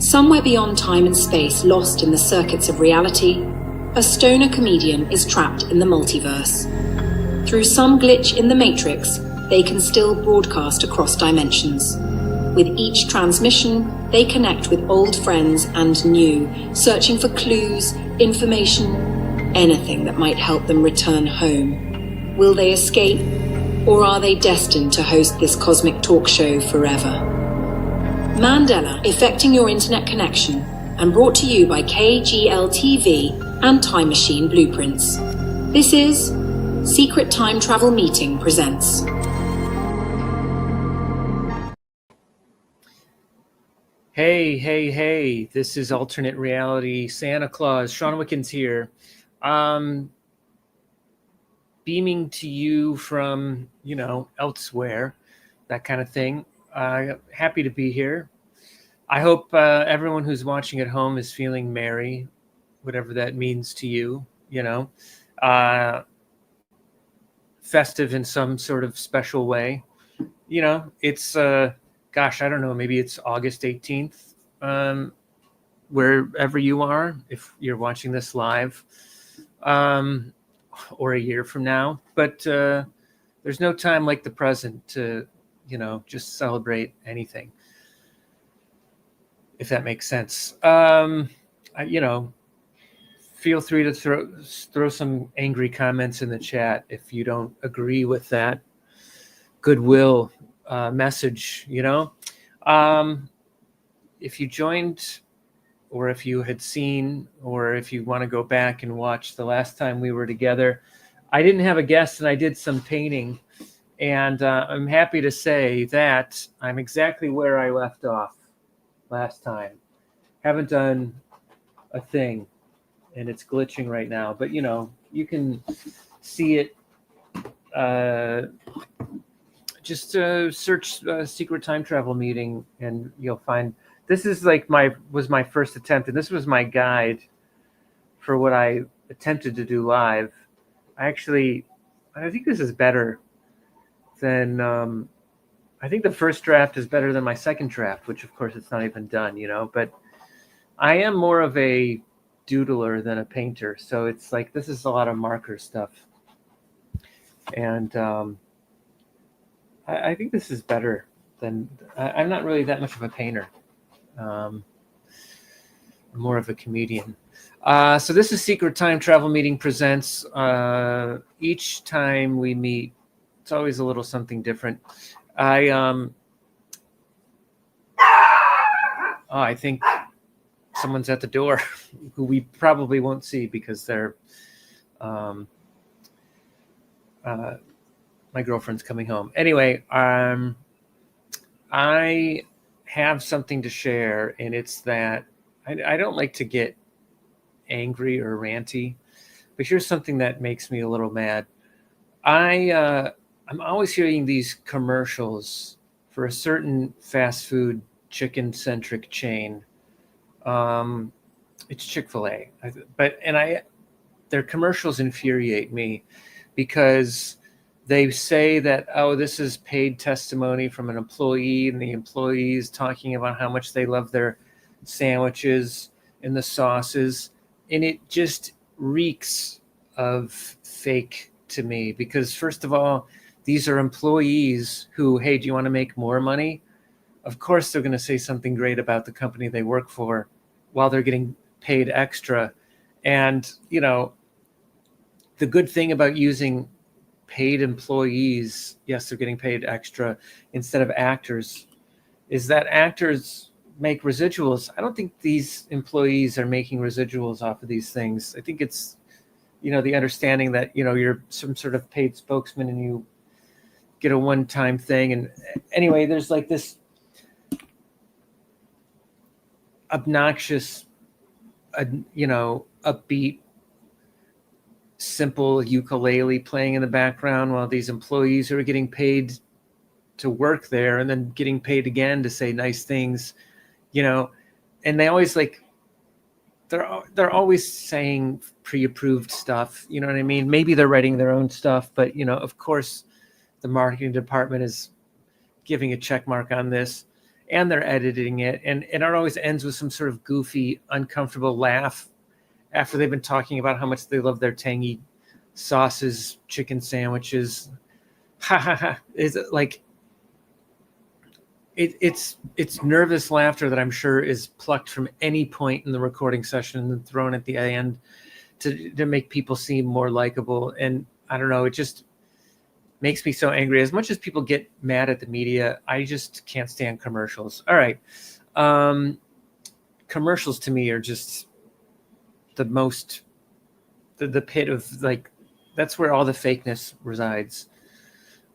Somewhere beyond time and space, lost in the circuits of reality, a stoner comedian is trapped in the multiverse. Through some glitch in the matrix, they can still broadcast across dimensions. With each transmission, they connect with old friends and new, searching for clues, information, anything that might help them return home. Will they escape, or are they destined to host this cosmic talk show forever? Mandela, Affecting Your Internet Connection, and brought to you by KGL TV and Time Machine Blueprints. This is Secret Time Travel Meeting presents. Hey, this is Alternate Reality Santa Claus. Sean Wickens here. Beaming to you from, elsewhere, that kind of thing. Happy to be here. I hope everyone who's watching at home is feeling merry, whatever that means to you, festive in some sort of special way. It's, I don't know, maybe it's August 18th, wherever you are, if you're watching this live, or a year from now. But there's no time like the present to, just celebrate anything, if that makes sense. Feel free to throw some angry comments in the chat if you don't agree with that goodwill message. If you joined, or if you had seen, or if you want to go back and watch the last time we were together, I didn't have a guest and I did some painting, and I'm happy to say that I'm exactly where I left off last time. Haven't done a thing, and it's glitching right now, but you can see it. Just search Secret Time Travel Meeting and you'll find this is like was my first attempt, and this was my guide for what I attempted to do live. I think this is better than I think the first draft is better than my second draft, which of course it's not even done, but I am more of a doodler than a painter, so it's like this is a lot of marker stuff, and I think this is better than I'm not really that much of a painter. I'm more of a comedian. So this is Secret Time Travel Meeting presents. Each time we meet, it's always a little something different. I think someone's at the door who we probably won't see because they're my girlfriend's coming home. Anyway, I have something to share, and it's that I don't like to get angry or ranty, but here's something that makes me a little mad. I'm always hearing these commercials for a certain fast food chicken-centric chain. It's Chick-fil-A, their commercials infuriate me because they say that, this is paid testimony from an employee, and the employee is talking about how much they love their sandwiches and the sauces. And it just reeks of fake to me because, first of all, these are employees who, hey, do you want to make more money? Of course, they're going to say something great about the company they work for while they're getting paid extra. And, the good thing about using paid employees, yes, they're getting paid extra instead of actors, is that actors make residuals. I don't think these employees are making residuals off of these things. I think it's, the understanding that, you're some sort of paid spokesman and you get a one-time thing. And anyway, there's like this obnoxious, upbeat, simple ukulele playing in the background while these employees who are getting paid to work there and then getting paid again to say nice things, and they always they're always saying pre-approved stuff. You know what I mean? Maybe they're writing their own stuff, but of course the marketing department is giving a check mark on this. and they're editing it, and it always ends with some sort of goofy, uncomfortable laugh after they've been talking about how much they love their tangy sauces, chicken sandwiches. Ha ha ha! Is it like it's nervous laughter that I'm sure is plucked from any point in the recording session and thrown at the end to make people seem more likable. And I don't know, it just makes me so angry. As much as people get mad at the media, I just can't stand commercials. All right. Commercials to me are just the most, the pit of, like, that's where all the fakeness resides.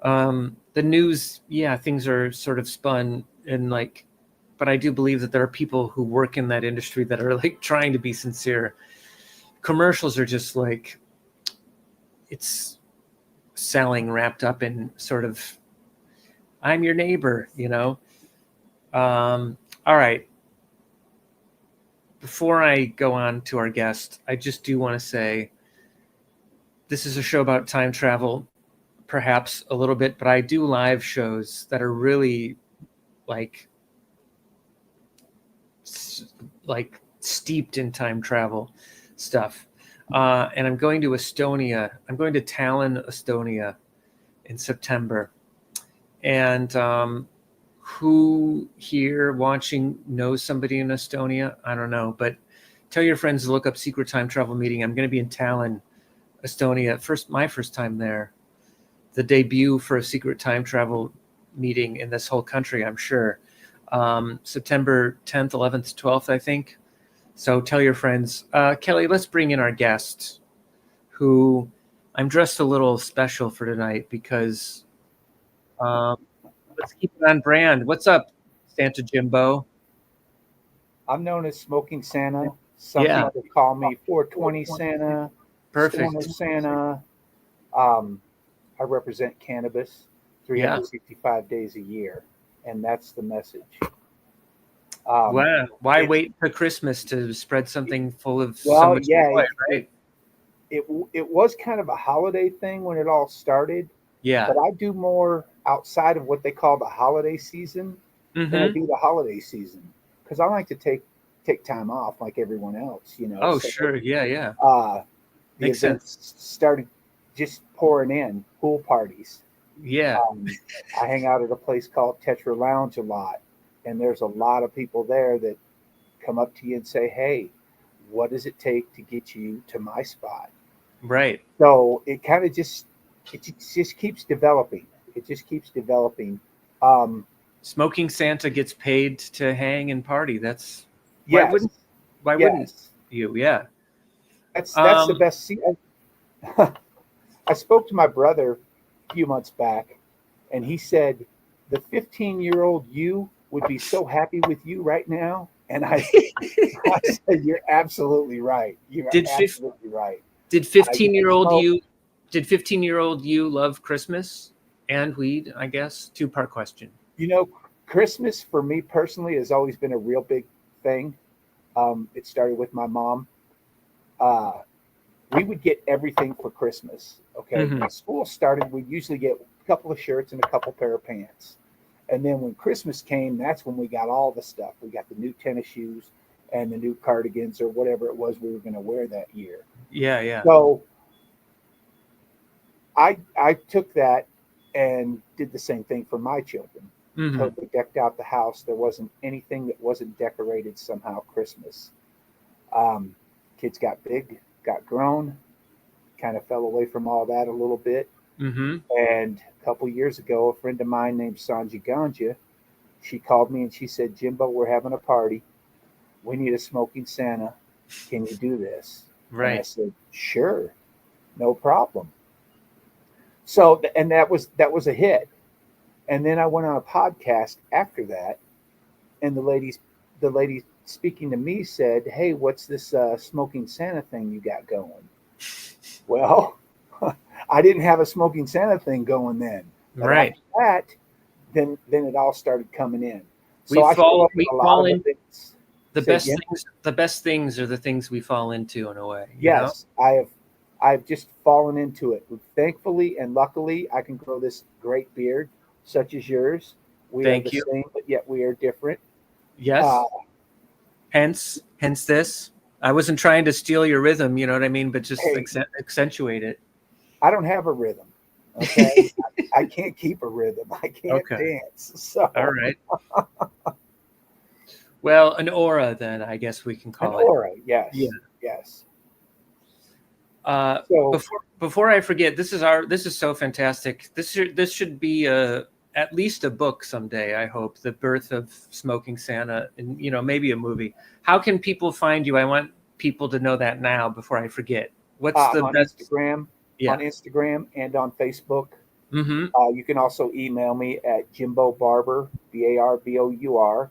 The news, yeah, things are sort of spun and like, but I do believe that there are people who work in that industry that are like trying to be sincere. Commercials are just like, it's selling wrapped up in sort of, I'm your neighbor, you know? All right. Before I go on to our guest, I just do want to say this is a show about time travel, perhaps a little bit, but I do live shows that are really like steeped in time travel stuff. And I'm going to Estonia. I'm going to Tallinn, Estonia in September. And who here watching knows somebody in Estonia? I don't know, but tell your friends to look up Secret Time Travel Meeting. I'm going to be in Tallinn, Estonia. My first time there. The debut for a secret time travel meeting in this whole country, I'm sure. September 10th, 11th, 12th, I think. So tell your friends. Kelly, let's bring in our guest, who I'm dressed a little special for tonight because let's keep it on brand. What's up, Santa Jimbo? I'm known as Smoking Santa. Some people call me 420 Santa, Perfect. Stoner Santa. I represent cannabis 365 days a year, and that's the message. Wow. Why wait for Christmas to spread something full of so much joy, right? It was kind of a holiday thing when it all started. Yeah. But I do more outside of what they call the holiday season than I do the holiday season, because I like to take time off like everyone else, you know. Oh, so, sure. Yeah. The events started just pouring in, pool parties. Yeah. I hang out at a place called Tetra Lounge a lot, and there's a lot of people there that come up to you and say, hey, what does it take to get you to my spot? Right. So it kind of just keeps developing. It just keeps developing. Smoking Santa gets paid to hang and party. That's why wouldn't you? Yeah. That's the best. I spoke to my brother a few months back, and he said the 15-year-old you would be so happy with you right now. And I said, you're absolutely right. You're absolutely right. Did 15-year-old you love Christmas and weed? I guess 2-part question. You know, Christmas for me personally has always been a real big thing. It started with my mom. We would get everything for Christmas. Okay. When school started, we'd usually get a couple of shirts and a couple pair of pants. And then when Christmas came, that's when we got all the stuff. We got the new tennis shoes and the new cardigans or whatever it was we were going to wear that year. Yeah. So I took that and did the same thing for my children. Totally decked out the house. There wasn't anything that wasn't decorated somehow Christmas. Kids got big, got grown, kind of fell away from all that a little bit. And a couple years ago, a friend of mine named Sanji Ganja, she called me and she said, Jimbo, we're having a party. We need a Smoking Santa. Can you do this? Right. And I said, sure, no problem. So, and that was a hit. And then I went on a podcast after that, and the lady speaking to me said, hey, what's this Smoking Santa thing you got going? Well, I didn't have a Smoking Santa thing going then. But right. After that, then it all started coming in. So we fall in. Things. The best things are the things we fall into in a way. Yes, I've just fallen into it. Thankfully and luckily, I can grow this great beard, such as yours, We are Thank the you. same, but yet we are different. Yes. Hence this. I wasn't trying to steal your rhythm, you know what I mean, but just Hey, accentuate it. I don't have a rhythm. Okay. I can't keep a rhythm. I can't Okay. dance. So All right. Well, an aura then, I guess we can an call it. aura, yes. Yeah. Yes. So before I forget, this is so fantastic. This should be at least a book someday. I hope The Birth of Smoking Santa, and maybe a movie. How can people find you? I want people to know that now before I forget. What's the on best? Instagram, Yeah. on Instagram and on Facebook. Mm-hmm. You can also email me at Jimbo Barbour, BARBOUR,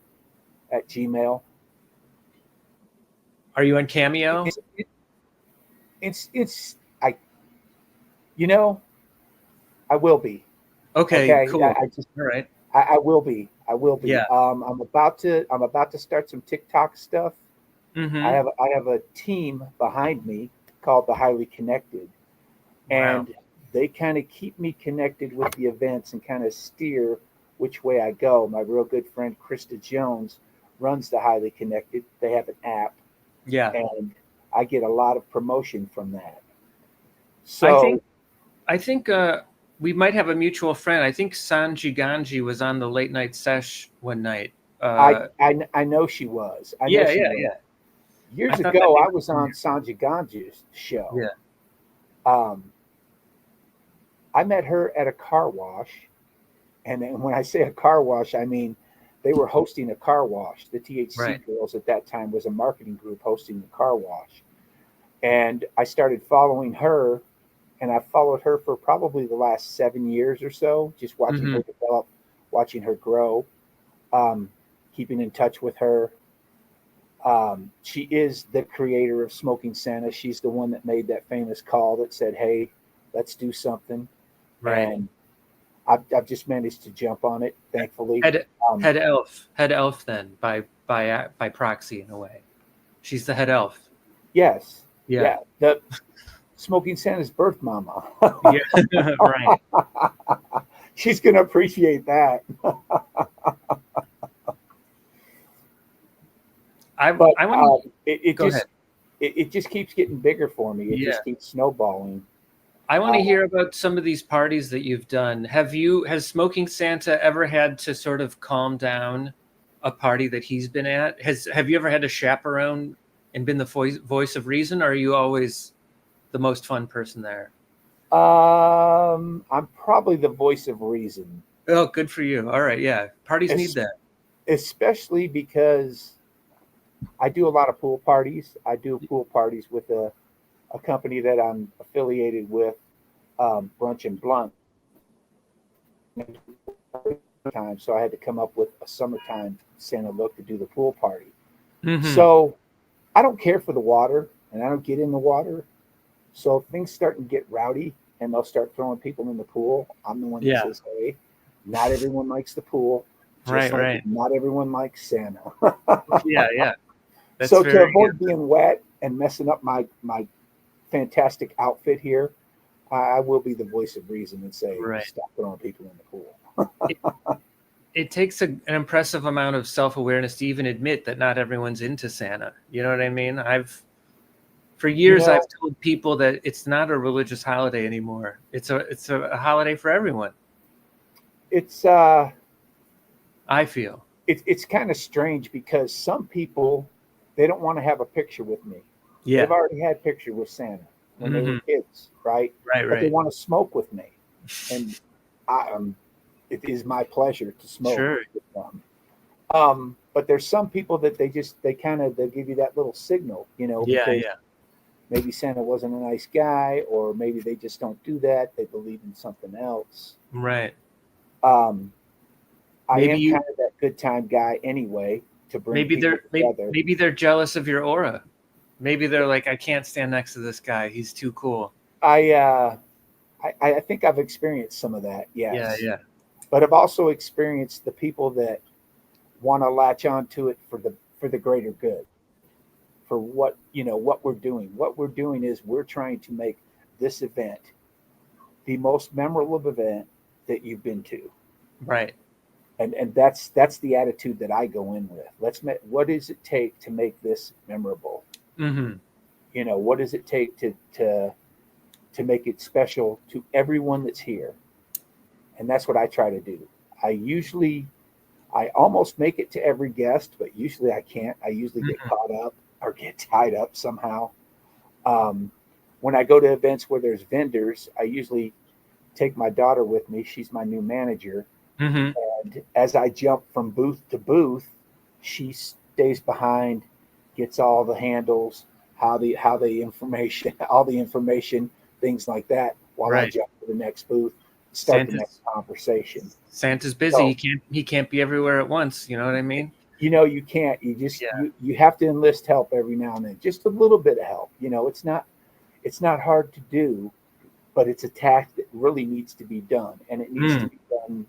at Gmail. Are you on Cameo? It's I will be. Okay, cool. I just All right. I will be. I will be. Yeah. I'm about to start some TikTok stuff. Mm-hmm. I have a team behind me called the Highly Connected, and they kind of keep me connected with the events and kind of steer which way I go. My real good friend Krista Jones runs the Highly Connected. They have an app, Yeah. and I get a lot of promotion from that. So I think we might have a mutual friend. I think Sanji Ganji was on the late night sesh one night. I know she was. Yeah. Years I thought ago, that I was on Sanjay Ganji's show. Yeah. I met her at a car wash. And then when I say a car wash, I mean they were hosting a car wash. The THC Right. Girls at that time was a marketing group hosting the car wash. And I started following her, and I followed her for probably the last 7 years or so, just watching her develop, watching her grow, keeping in touch with her. She is the creator of Smoking Santa. She's the one that made that famous call that said, "Hey, let's do something." Right. And I've just managed to jump on it, thankfully. Head elf then by proxy in a way. She's the head elf. Yes. Yeah. Yeah. The Smoking Santa's birth mama. Yeah. Right. She's gonna appreciate that. It just keeps getting bigger for me. It just keeps snowballing. I want to hear about some of these parties that you've done. Has Smoking Santa ever had to sort of calm down a party that he's been at? Have you ever had to chaperone and been the voice of reason, or are you always the most fun person there? I'm probably the voice of reason. Oh, good for you. All right, yeah. Parties need that. Especially because I do a lot of pool parties. I do pool parties with a company that I'm affiliated with, Brunch and Blunt. So I had to come up with a summertime Santa look to do the pool party. Mm-hmm. So I don't care for the water, and I don't get in the water. So if things start to get rowdy and they'll start throwing people in the pool, I'm the one that says, "Hey, not everyone likes the pool. Right. Not everyone likes Santa." Yeah. So to avoid being wet and messing up my fantastic outfit here, I will be the voice of reason and say, "Stop throwing people in the pool." It takes an impressive amount of self-awareness to even admit that not everyone's into Santa. You know what I mean? For years I've told people that it's not a religious holiday anymore. It's a holiday for everyone. I feel it's kind of strange because some people, they don't want to have a picture with me. Yeah. They've already had picture with Santa when they were kids, right? Right. But they want to smoke with me, and it is my pleasure to smoke with them. But there's some people that they give you that little signal, because maybe Santa wasn't a nice guy, or maybe they just don't do that. They believe in something else. Right. I am kind of that good time guy anyway, to bring people together. Maybe they're jealous of your aura. Maybe they're like, I can't stand next to this guy. He's too cool. I think I've experienced some of that. Yes. Yeah. But I've also experienced the people that want to latch on to it for the greater good, for what we're doing. What we're doing is we're trying to make this event the most memorable event that you've been to. Right. And that's the attitude that I go in with. What does it take to make this memorable? Mm-hmm. What does it take to make it special to everyone that's here? And that's what I try to do. I almost make it to every guest, but usually I can't. I usually get caught up or get tied up somehow. When I go to events where there's vendors, I usually take my daughter with me. She's my new manager. Mm-hmm. And as I jump from booth to booth, she stays behind, gets all the handles, how the information, all the information, things like that, while I jump to the next booth, start the next conversation. Santa's busy. So, he can't be everywhere at once. You know what I mean? You can't. You just you have to enlist help every now and then. Just a little bit of help. It's not hard to do, but it's a task that really needs to be done, and it needs to be done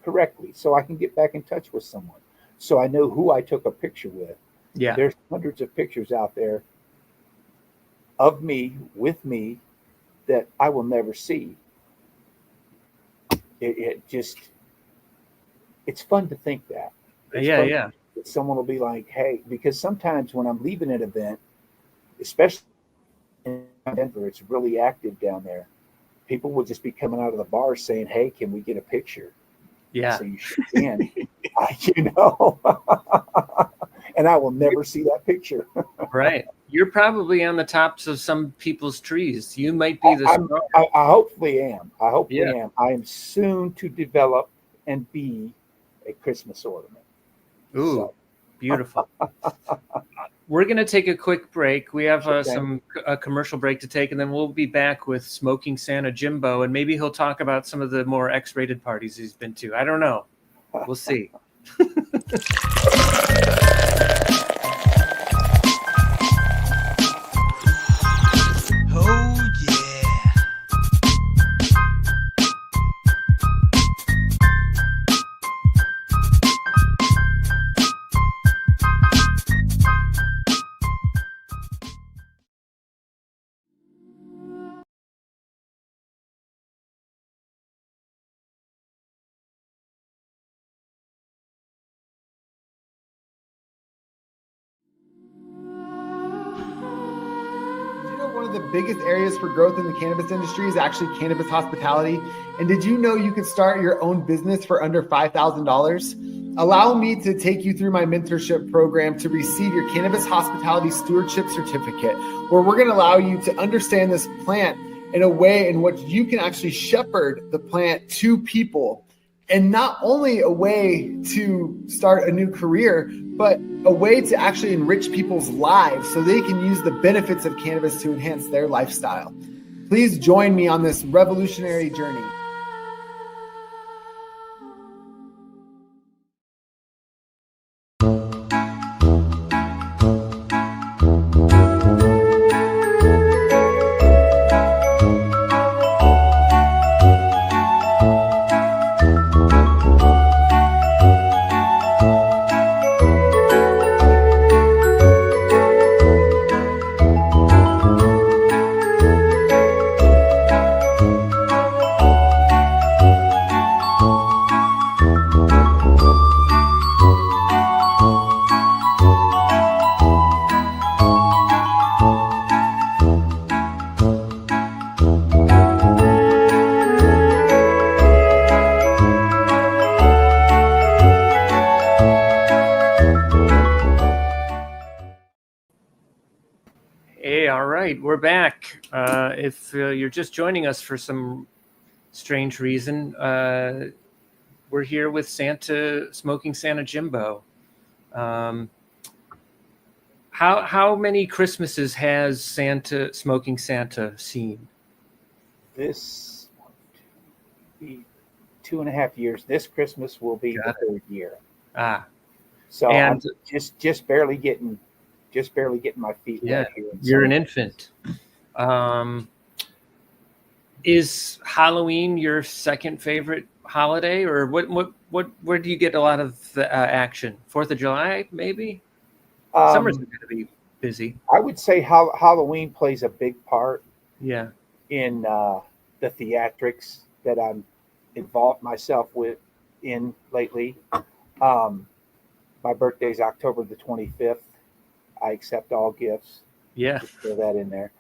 correctly, so I can get back in touch with someone, so I know who I took a picture with. Yeah, there's hundreds of pictures out there of me with me that I will never see. It's fun to think that. That someone will be like, hey, because sometimes when I'm leaving an event, especially in Denver, it's really active down there. People will just be coming out of the bar saying, hey, can we get a picture? Yeah. So you can, and I will never see that picture. Right. You're probably on the tops of some people's trees. You might be the star. I hopefully am. Am. I am soon to develop and be a Christmas ornament. Ooh, beautiful. We're going to take a quick break. We have a commercial break to take, and then we'll be back with Smoking Santa Jimbo, and maybe he'll talk about some of the more X-rated parties he's been to. I don't know. We'll see. The biggest areas for growth in the cannabis industry is actually cannabis hospitality. And did you know you can start your own business for under $5,000? Allow me to take you through my mentorship program to receive your cannabis hospitality stewardship certificate, where we're going to allow you to understand this plant in a way in which you can actually shepherd the plant to people. And not only a way to start a new career, but a way to actually enrich people's lives so they can use the benefits of cannabis to enhance their lifestyle. Please join me on this revolutionary journey. We're back. If you're just joining us for some strange reason, we're here with Smoking Santa Jimbo. How many Christmases has Smoking Santa seen? This 2.5 years. This Christmas will be the third year. So I'm just barely getting my feet wet here. You're an infant. Is Halloween your second favorite holiday, or where do you get a lot of the action? 4th of July, maybe? Summer's going to be busy. I would say Halloween plays a big part. In the theatrics that I'm involved myself with. in lately. My birthday's October the 25th. I accept all gifts. Yeah. Just throw that in there.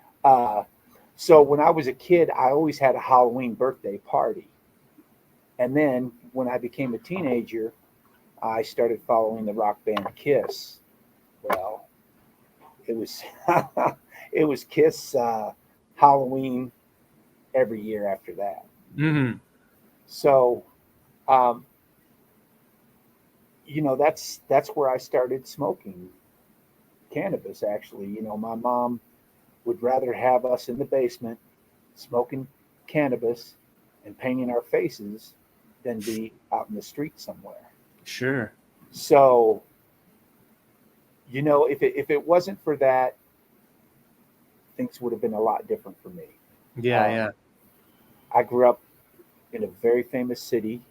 So when I was a kid, I always had a Halloween birthday party. And then when I became a teenager, I started following the rock band Kiss. Well, it was it was Kiss Halloween every year after that. Mm-hmm. So, that's where I started smoking cannabis. Actually, my mom would rather have us in the basement smoking cannabis and painting our faces than be out in the street somewhere. Sure. So, if it wasn't for that, things would have been a lot different for me. Yeah, yeah. I grew up in a very famous city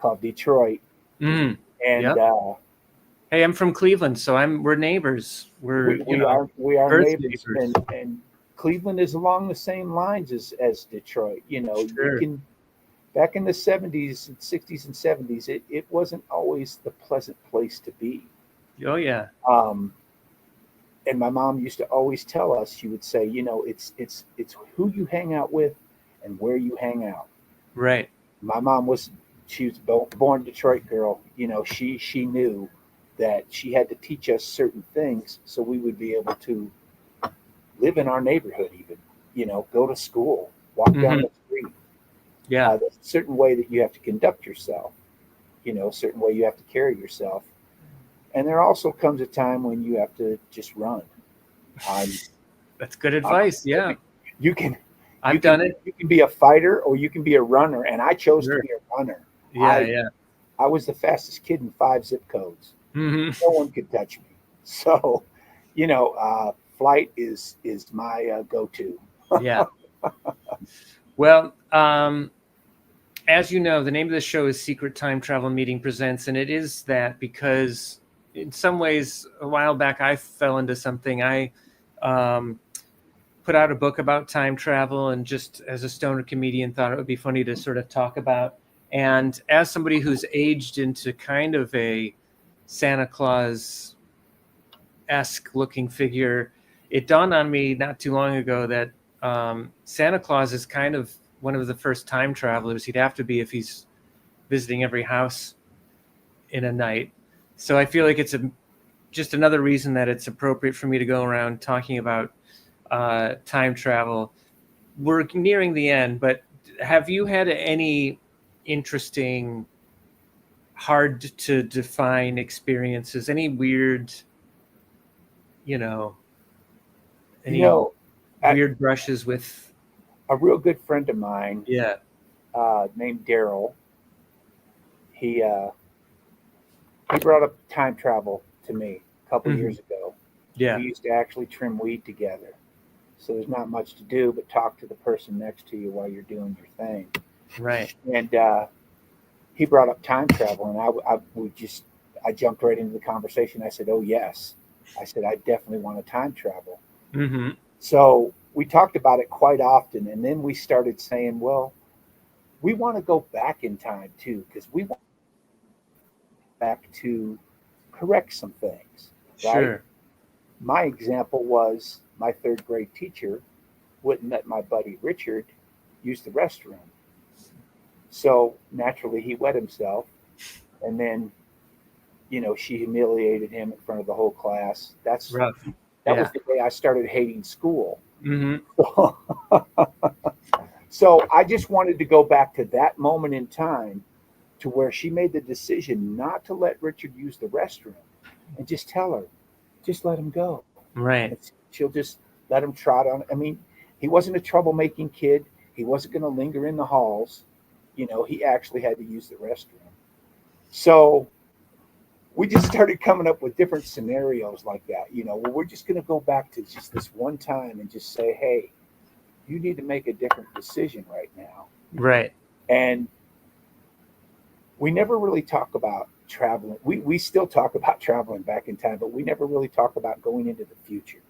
called Detroit, Mm. and Yep. Hey, I'm from Cleveland, so we're neighbors. we are Earth neighbors, neighbors. and Cleveland is along the same lines as Detroit. You Sure. can back in the 70s and 60s and 70s, it wasn't always the pleasant place to be. Oh yeah. And my mom used to always tell us, she would say, it's who you hang out with and where you hang out. Right. My mom she was born Detroit girl. She knew that she had to teach us certain things so we would be able to live in our neighborhood, even, go to school, walk down the street. Yeah. There's a certain way that you have to conduct yourself, a certain way you have to carry yourself. And there also comes a time when you have to just run. That's good advice. Yeah. I've done it. You can be a fighter or you can be a runner. And I chose to be a runner. Yeah. I was the fastest kid in 5 zip codes. Mm-hmm. No one could touch me. So, flight is my go-to. Yeah. Well, as you know, the name of the show is Secret Time Travel Meeting Presents, and it is that because in some ways, a while back, I fell into something. I put out a book about time travel, and just as a stoner comedian, thought it would be funny to sort of talk about. And as somebody who's aged into kind of a Santa Claus-esque looking figure, it dawned on me not too long ago that Santa Claus is kind of one of the first time travelers. He'd have to be if he's visiting every house in a night. So I feel like it's just another reason that it's appropriate for me to go around talking about time travel. We're nearing the end, but have you had any interesting, hard to define experiences? Any weird, weird brushes with a real good friend of mine? Yeah. Named Daryl. He brought up time travel to me a couple years ago. Yeah. We used to actually trim weed together. So there's not much to do but talk to the person next to you while you're doing your thing. Right. And he brought up time travel, and I jumped right into the conversation. I said, "Oh yes." I said, "I definitely want to time travel." Mm-hmm. So we talked about it quite often, and then we started saying, "Well, we want to go back in time too, because we want back to correct some things." Right? Sure. My example was my 3rd grade teacher wouldn't let my buddy Richard use the restroom. So naturally he wet himself, and then, she humiliated him in front of the whole class. That's rough. That was the day I started hating school. Mm-hmm. So I just wanted to go back to that moment in time to where she made the decision not to let Richard use the restroom, and just tell her, just let him go. Right. And she'll just let him trot on. I mean, he wasn't a troublemaking kid. He wasn't going to linger in the halls. He actually had to use the restroom. So we just started coming up with different scenarios like that. Well, we're just going to go back to just this one time and just say, hey, you need to make a different decision right now. Right. And we never really talk about traveling. We still talk about traveling back in time, but we never really talk about going into the future.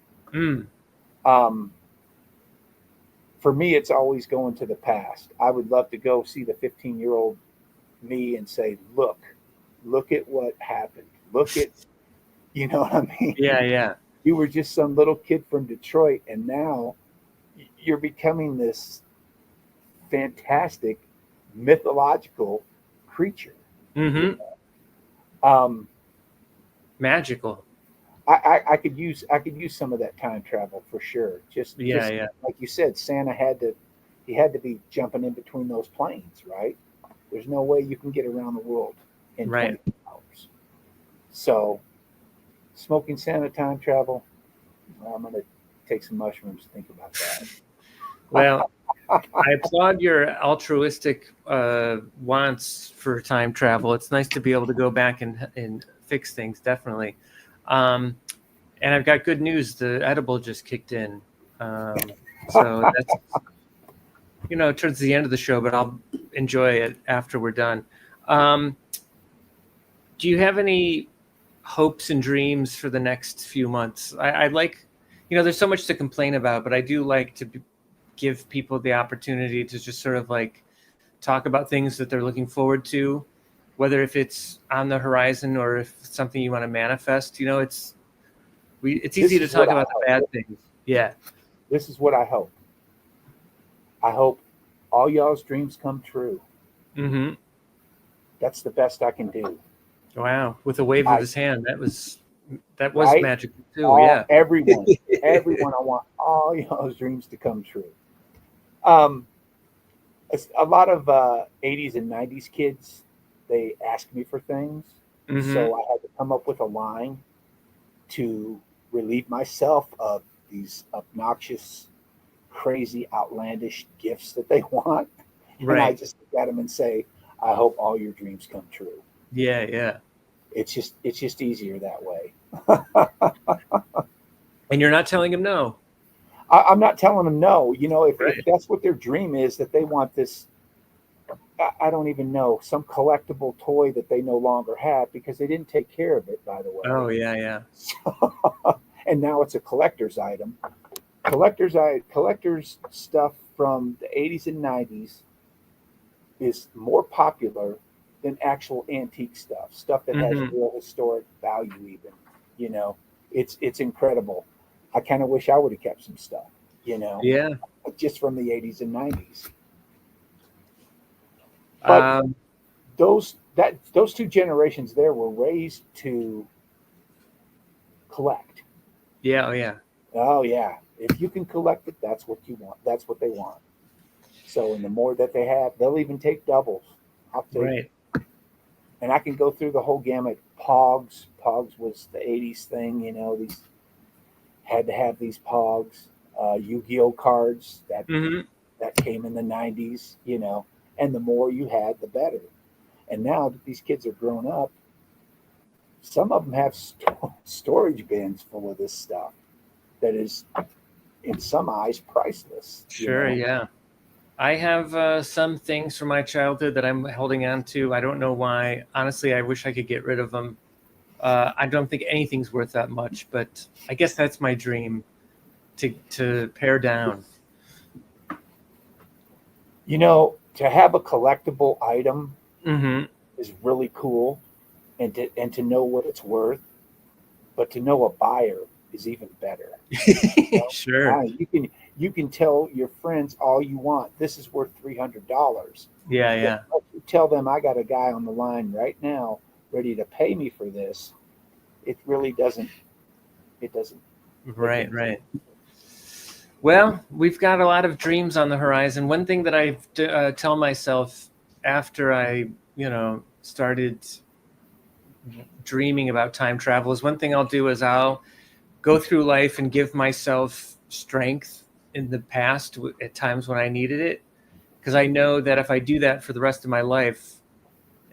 For me, it's always going to the past. I would love to go see the 15-year-old me and say, look at what happened. Look at, you know what I mean? Yeah, yeah. You were just some little kid from Detroit, and now you're becoming this fantastic mythological creature. Mm-hmm. Um, Magical. I could use some of that time travel for sure. Just Yeah. like you said, Santa had to be jumping in between those planes, right? There's no way you can get around the world in Right. 24 hours. So, smoking Santa time travel. Well, I'm gonna take some mushrooms to think about that. Well, I applaud your altruistic wants for time travel. It's nice to be able to go back and fix things, definitely. And I've got good news. The edible just kicked in. So that's, towards the end of the show, but I'll enjoy it after we're done. Do you have any hopes and dreams for the next few months? I'd like, there's so much to complain about, but I do like to give people the opportunity to just sort of like talk about things that they're looking forward to, whether if it's on the horizon or if it's something you want to manifest. It's easy to talk about the bad things. Yeah. This is what I hope. I hope all y'all's dreams come true. Mm-hmm. That's the best I can do. Wow. With a wave of his hand. That was right? magical too. Yeah. Everyone, I want all y'all's dreams to come true. A lot of 80s and 90s kids, they ask me for things. Mm-hmm. So I had to come up with a line to relieve myself of these obnoxious, crazy, outlandish gifts that they want. Right. And I just look at them and say, I hope all your dreams come true. Yeah. It's just easier that way. And you're not telling them no. I'm not telling them no. If that's what their dream is, that they want this, I don't even know, some collectible toy that they no longer have because they didn't take care of it, by the way. Oh, yeah. And now it's a collector's item. Collector's stuff from the 80s and 90s is more popular than actual antique stuff that has real historic value even. It's incredible. I kind of wish I would have kept some stuff, Yeah. just from the 80s and 90s. But those two generations there were raised to collect. Yeah. Oh yeah. If you can collect it, that's what you want. That's what they want. So, and the more that they have, they'll even take doubles. I'll take Right. And I can go through the whole gamut. Pogs was the 80s thing, these had to have these Pogs. Yu-Gi-Oh cards that came in the 90s, and the more you had, the better. And now that these kids are grown up, some of them have storage bins full of this stuff that is, in some eyes, priceless. Sure, yeah. I have some things from my childhood that I'm holding on to. I don't know why. Honestly, I wish I could get rid of them. I don't think anything's worth that much, but I guess that's my dream, to pare down. To have a collectible item is really cool, and to know what it's worth, but to know a buyer is even better. Sure. You can tell your friends all you want. This is worth $300. Yeah. But you tell them I got a guy on the line right now ready to pay me for this. It really doesn't. It doesn't. Right. Well, we've got a lot of dreams on the horizon. One thing that I tell myself after I, started dreaming about time travel is one thing I'll do is I'll go through life and give myself strength in the past at times when I needed it. Because I know that if I do that for the rest of my life,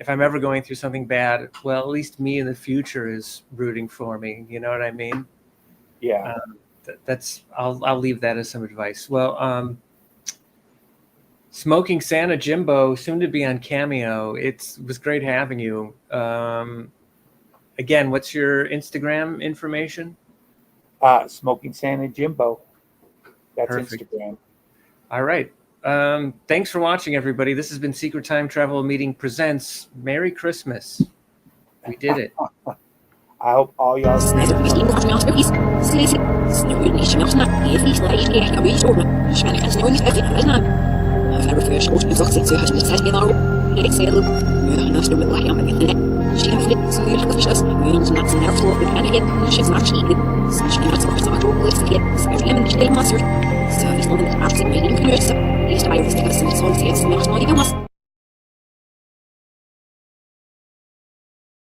if I'm ever going through something bad, well, at least me in the future is rooting for me. You know what I mean? Yeah. I'll leave that as some advice. Well, Smoking Santa Jimbo, soon to be on Cameo. It was great having you. Again, what's your Instagram information? Smoking Santa Jimbo. That's Perfect. Instagram. All right. Thanks for watching, everybody. This has been Secret Time Travel Meeting Presents Merry Christmas. We did it. I hope all y'all. Service